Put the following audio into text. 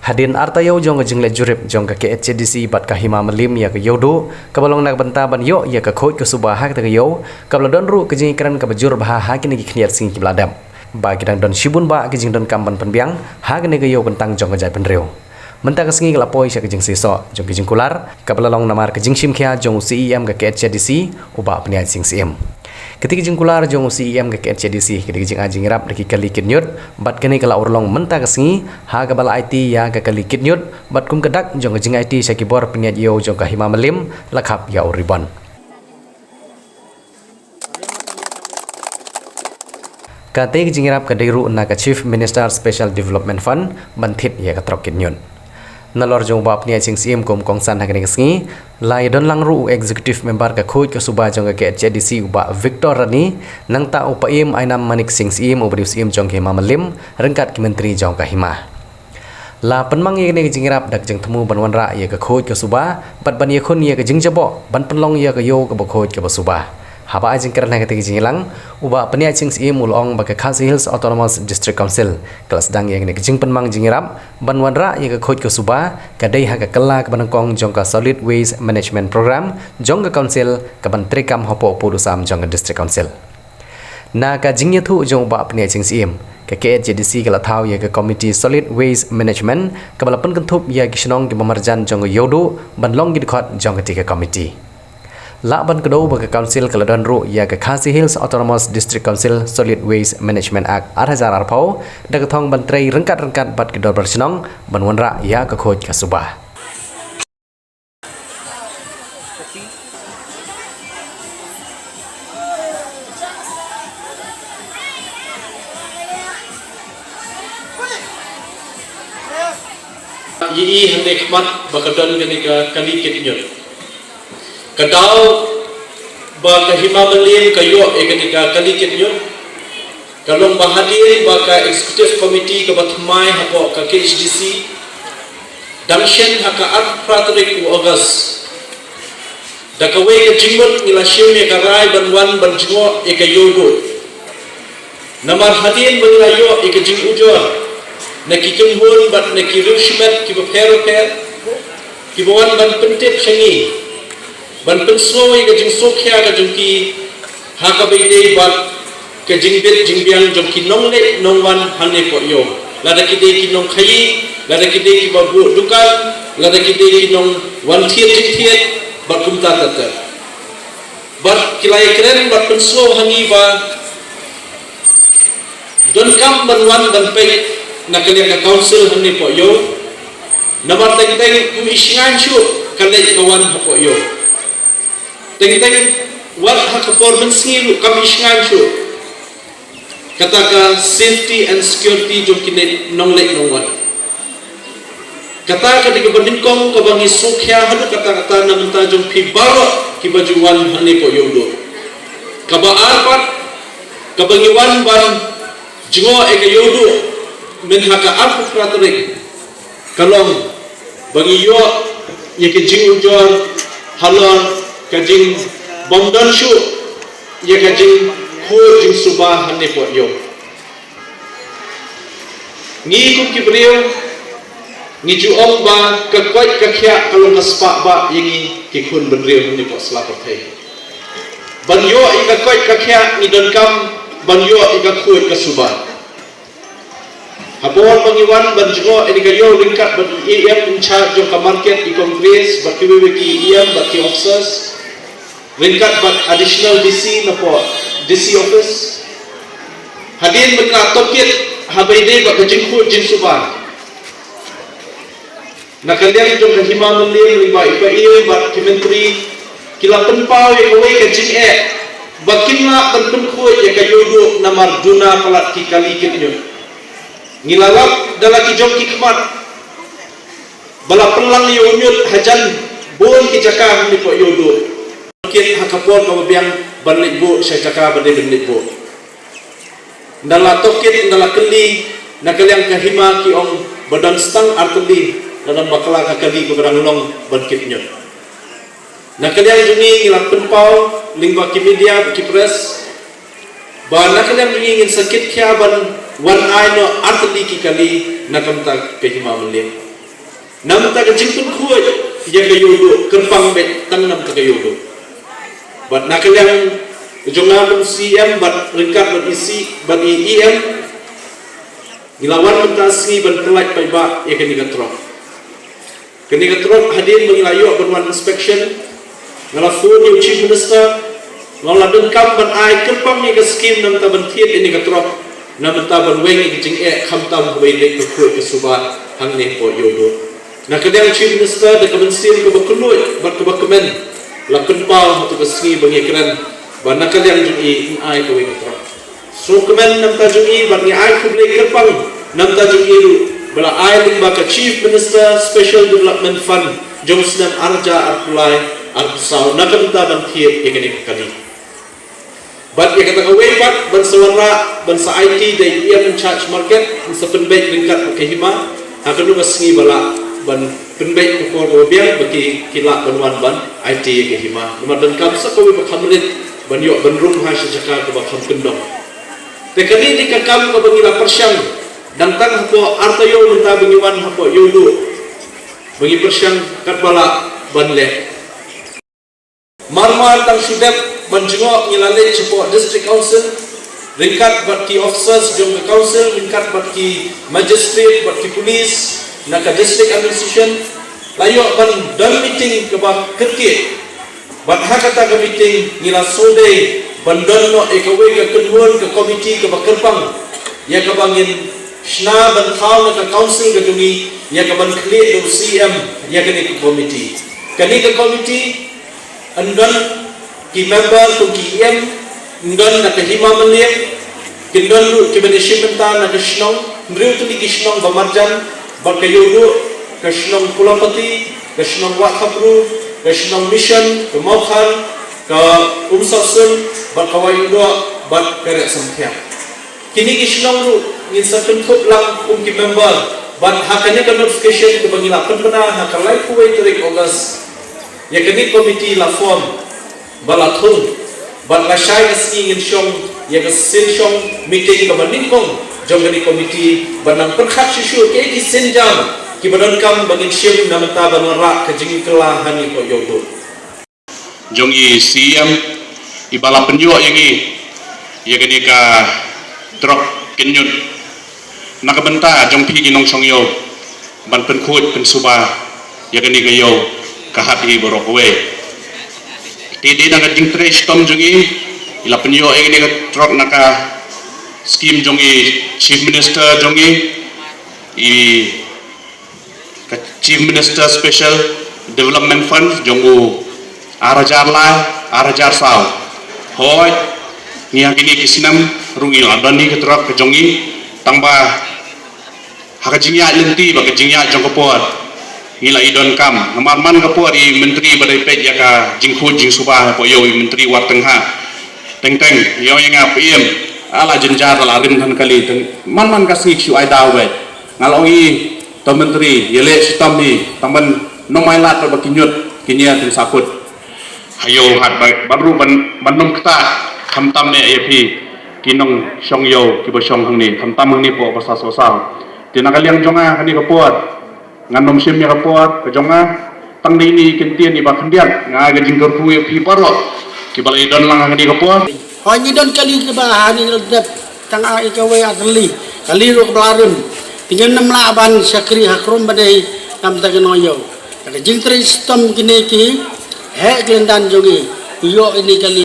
Hadin artayo jong jing le jurip jong ka HDC bat ka hima melim ya ka yodo kabalong nak benta ban yo ya ka khoj ka subah ha ka yo kabla don ru ka jing kran ka bajur bah ha kini ki khniat sing ki bladam ba ki dang don shibun ba ka jing don kam ban penbiang ha kini ka yo bentang jong ka jai penreu menta ka singi la poi sya ka jing siso jong ki jing kular kabla long namar ka jing sim khia jong CEM ka HDC uba pniat sing CM ketika jing kular jong CEM ka HDC ketika jing ajing rap deki kali kitnyut bat kini kala urlong menta ka singi ha ka bala IT ya ka kali kitnyut bat kum kedak jong jing IT sya ki bor pniat yo jong ka hima melim lakhap ya uribon kate jing rap ka deiru na ka Chief Minister Special Development Fund banthit ya ka trok kitnyut nalor jong bap ni aching CM kom kongsan ha kini singi lai don lang ru executive member ka khoj ka suba jong ka HDC uba Victor Rani nang ta upaim ainam manik sing CM ubri CM jong ke mamalim rengkat ki menteri jong ka hima la penmang ye ni jingrap dak jeng temu banwan ra ye ka khoj ka suba pat ban ye khun ye ka jing jabo ban penlong ye ka yo ka bo khoj ka bo suba haba ajing kerana ketika jingilang uba penia ching CM ulong ba ka Khasi Hills Autonomous District Council kelas dang yang ni jing penmang jingirap banwan ra ye ka khoj ka suba ka dei ha ka kala ka banangkong jong ka Solid Waste Management Program jong ka council ka ban trikam hopo pudusam jong ka District Council na ka jingye thu jong uba penia ching CM ka KHDC ka lathau ye ka Committee Solid Waste Management ka balapan kentup ye ki snong ki mamarjan jong yodo ban long gi khot jong ka tika committee la ban kedo ba ka council kaladon ru ya ka Khasi Hills Autonomous District Council Solid Waste Management Act 2000 dak thong ban trei rengkat bat kedor bersenong ban wanra ya ka khoj ka subah yi hande khmat bakadon gani ka kali kitnyut kadau ba ka hima melim kayo ketika kali kitnyut kalong bahadir ba ka executive committee ka batmai hapo ka KHDC damshen haka at pratrik u August dakawe ka jimot ngila shime ka rai banwan banjingo e ka yogo namar hadin banlayo e ka jing ujo nakikin hon bat nakiru shimat ki ba pero ki bawan ban pentip shangi ban pensoi ka jing sokhya ka jing ki ha ka beide bat ka jing bet jing biang jong ki nong le nong wan hane ko yo la da ki de ki nong khai la da ki de ki babu dukan la da ki de ki nong wan thiet bat kum ta ta bat kilai kren bat penso hangi ba don kam ban wan ban pe na kalian ka council hane ko yo namar teng kum isngan shu kalai kawan ko yo teng wat ha performance ni kami isngan shu kata safety and security jom kine nonglek nongwan kata di banding kong ka bangi sokhya hadu kata na menta jom pi baro ki bajuwan hane ko yodo ka ba arpat ka bangi wan ban jingo e ka yodo men haka arpu pratrik kalong bangi yo ye ke jing ujor halor kajing bomdon shu ye kajing ho jing subah hane po yo ngi kum ki brio ngi ju om ba ka kwai ka khya kalong kaspa ba yingi ki khun brio hane po slapor thai ban yo I ka kwai ka khya ni don kam ban yo I ka khoi ka subah habor pangiwan ban jo ini ka yo ringkat ban EM in charge jong ka market I congress ba ki EM ba ki officers ringkat bat additional DC na po DC office hadin benna tokit habaide ba kajing khu jing subah na kalian jong ka hima melim ba ipa ba kimentri kila penpau ye kowe kajing bakinna ban khu ye ka yodo na marduna palat ki kali kitnyo ngilalap dalaki jom ki khmat bala pelang yo nyut hajan bon ki jaka ni po yodo kit hakapon ka biang banlik bo sa jaka bade banlik bo ndala tokit ndala keli nakaliang kahima ki ong badan stang arteli dalam bakala ka kali ko long bankit nyo nakaliang juni ngilak penpau lingba ki media ki press ba nakaliang juni ngin sakit kya ban wan ay no arteli ki kali nakamta kahima melim nam ta ka jingpun khuat ya ka yodo kerpang bet tang nam ta ka yodo bat nakaliang jonga pun CM bat ringkat bat isi bat EM Gilawan mentasi ban pelaj pai ba ya kini gatrok. Kini gatrok hadir mengilayu ban inspection ngalafun yung chief minister ngala dengkam ban ai kerpang ni ka skim nam ta ban thiet ini gatrok nam ta ban weng ni jing kham tam bai dek ko ke suba hang ne po yodo. Na kadang chief minister de kemensian ko bakuloi bat ko bakemen la kunpal tu ka ski bangi kran ban nakaliang jing ai ko weng gatrok. So kemen nam ta jing ban ni ai ko blek kerpang nam ta jing iru bala ai ling ba ka chief minister special development fund jong snam arja arpulai arpusau nakam ta ban thiet ekani kali bat ya kata kawe bat ban sawara ban sa IT dai ia in charge market sa penbait ringkat ke hima akan lu ngi bala ban penbait ko ko biang bagi kila banwan ban IT ke hima nomor dan kam sa kawe ba khamrit ban yo ban rum ha sa jaka ko ba kham kendong te kali di ka kam ko bangila persyang dan tang hapo artayo munta bangiwan hapo yodo bagi persyang kat bala ban le marmar tang sudap menjengok nilale cepo district council ringkat bat ki officers jong ke council ringkat bat ki magistrate bat ki police naka district administration layo ban dan meeting ke ba kerke bat hakata ke meeting nila sode ban dan no ekawe ke kedua ke komiti ke ba kerpang ya ke bangin shna ban thau naka council ke dumi ya ke ban clear do CM ya ke ni komiti kani ke komiti andan ki member tu ki em ngan na kahima manliek kindan lu ki benishimenta na kishnong mriu tu ni kishnong bamarjan bakayodo kishnong pulapati kishnong wakhabru kishnong mission kemaukan ke umsasun bakawayodo bat kere samthya kini kishnong lu ngin sakun thup lang ki member bat hakane ka notification ke bangila penpena hakalai kuwai tarik August ya kini komiti la form balathung bat la shai asni ngin shong ya sin shong meeting ka banin kong jong ni komiti banang perkhat shishu ke di senjam ki badan kam bangin shim namta banara ka jingi kela hani ko yodo jong i CM i bala penyo yang i ya gani ka drop kinyut nakabenta jong pi ginong shong yo ban pen khut pen suba ya gani ka yo ka hati borokwe Tidi naka jing trace tom jungi ila penyo ini ka trok naka scheme jungi chief minister jungi I ka chief minister special development fund jungu arajar lai arajar sao hoi ngia kini kisinam rungi adani ka trok ka jungi tangba haka jingya lenti ba ka jingya jong kopor ngila idon kam namarman ka po di menteri badai pet ya ka jingkhut jing subah po yo menteri war tengha teng yo yang PM ala jenjar ala rim kan kali teng man ka sik shu ai dawe ngalongi to menteri yele sitam ni taman nomailat ba kinyut kinya teng sakut hayo hat baru banom kta khamtam ne AP kinong shong yo ki bo shong hang ni khamtam hang ni po basa sosal tinakaliang jonga kani ka po nganom sim ya kapor kejonga tang ini kentian iba kendian ngaga jingkor puye pi paro kibala idon lang ngadi kapor hanya don kali ke bahani ledap tang ai kawe asli kali ro blarun tinggal 6 laban sakri hakrum badai nam tagenoyo kada jingtre sistem kini ki he glendan jogi yo ini kali